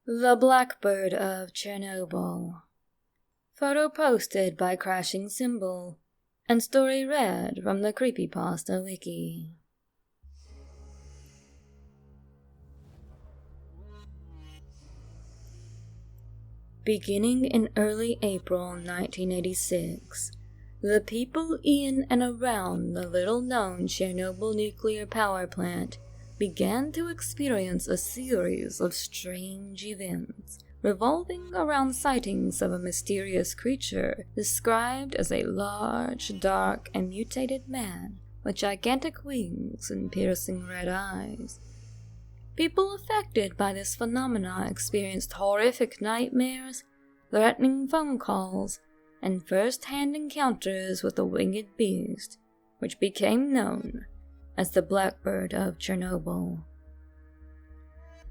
The Blackbird of Chernobyl. Photo posted by Crashing Symbol, and story read from the Creepypasta wiki. Beginning in early April 1986, the people in and around the little-known Chernobyl Nuclear Power Plant began to experience a series of strange events revolving around sightings of a mysterious creature described as a large, dark, and mutated man with gigantic wings and piercing red eyes. People affected by this phenomena experienced horrific nightmares, threatening phone calls, and first-hand encounters with the winged beast, which became known as the Blackbird of Chernobyl.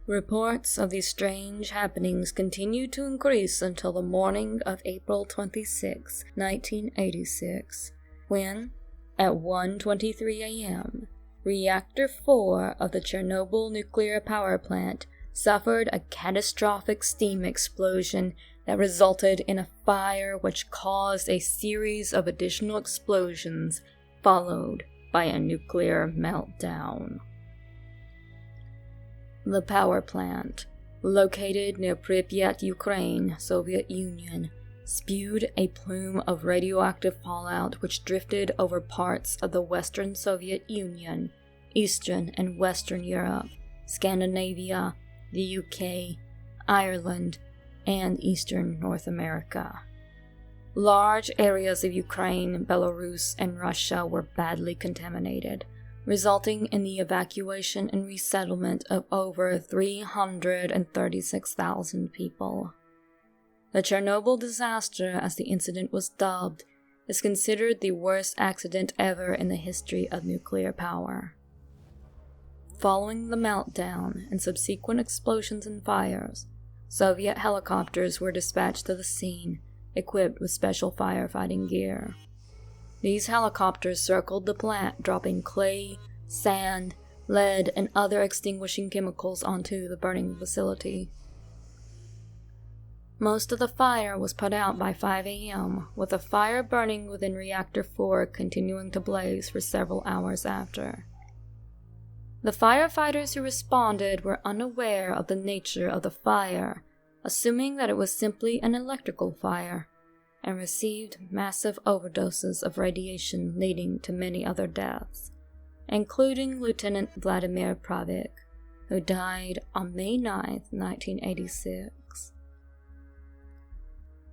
Reports of these strange happenings continued to increase until the morning of April 26, 1986, when, at 1:23 a.m., Reactor 4 of the Chernobyl Nuclear Power Plant suffered a catastrophic steam explosion that resulted in a fire which caused a series of additional explosions, followed by a nuclear meltdown. The power plant, located near Pripyat, Ukraine, Soviet Union, spewed a plume of radioactive fallout which drifted over parts of the Western Soviet Union, Eastern and Western Europe, Scandinavia, the UK, Ireland, and Eastern North America. Large areas of Ukraine, Belarus, and Russia were badly contaminated, resulting in the evacuation and resettlement of over 336,000 people. The Chernobyl disaster, as the incident was dubbed, is considered the worst accident ever in the history of nuclear power. Following the meltdown and subsequent explosions and fires, Soviet helicopters were dispatched to the scene, equipped with special firefighting gear. These helicopters circled the plant, dropping clay, sand, lead, and other extinguishing chemicals onto the burning facility. Most of the fire was put out by 5 a.m., with the fire burning within Reactor 4 continuing to blaze for several hours after. The firefighters who responded were unaware of the nature of the fire, assuming that it was simply an electrical fire, and received massive overdoses of radiation leading to many other deaths, including Lieutenant Vladimir Pravik, who died on May 9, 1986.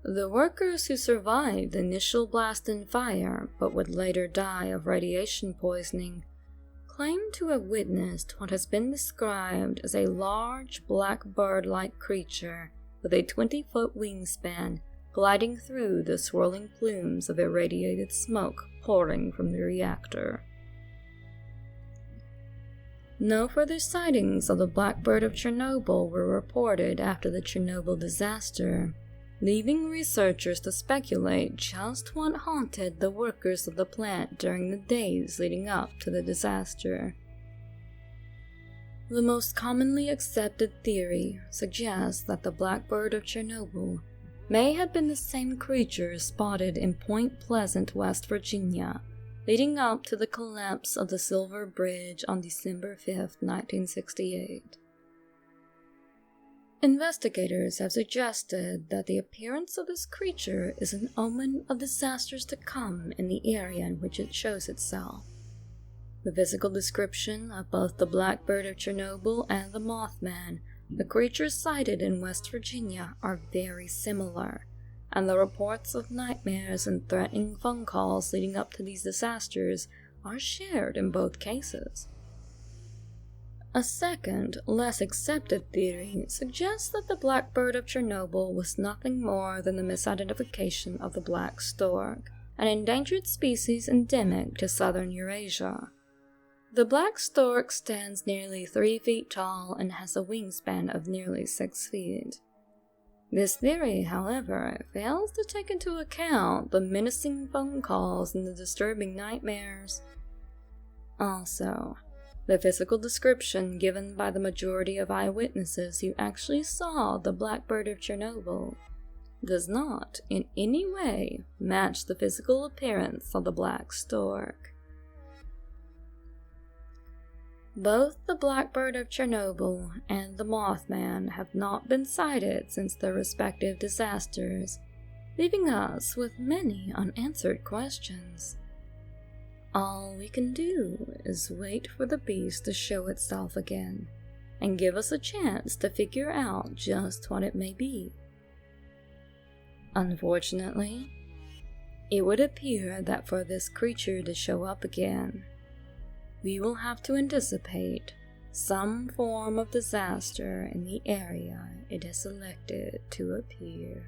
The workers who survived the initial blast and fire, but would later die of radiation poisoning, claimed to have witnessed what has been described as a large black bird-like creature with a 20-foot wingspan gliding through the swirling plumes of irradiated smoke pouring from the reactor. No further sightings of the Blackbird of Chernobyl were reported after the Chernobyl disaster, leaving researchers to speculate just what haunted the workers of the plant during the days leading up to the disaster. The most commonly accepted theory suggests that the Blackbird of Chernobyl may have been the same creature spotted in Point Pleasant, West Virginia, leading up to the collapse of the Silver Bridge on December 5, 1968. Investigators have suggested that the appearance of this creature is an omen of disasters to come in the area in which it shows itself. The physical description of both the Blackbird of Chernobyl and the Mothman, the creatures sighted in West Virginia, are very similar, and the reports of nightmares and threatening phone calls leading up to these disasters are shared in both cases. A second, less accepted theory suggests that the Blackbird of Chernobyl was nothing more than the misidentification of the black stork, an endangered species endemic to southern Eurasia. The black stork stands nearly 3 feet tall and has a wingspan of nearly 6 feet. This theory, however, fails to take into account the menacing phone calls and the disturbing nightmares. Also, The physical description given by the majority of eyewitnesses who actually saw the Blackbird of Chernobyl does not in any way match the physical appearance of the black stork. Both the Blackbird of Chernobyl and the Mothman have not been sighted since their respective disasters, leaving us with many unanswered questions. All we can do is wait for the beast to show itself again, and give us a chance to figure out just what it may be. Unfortunately, it would appear that for this creature to show up again, we will have to anticipate some form of disaster in the area it has selected to appear.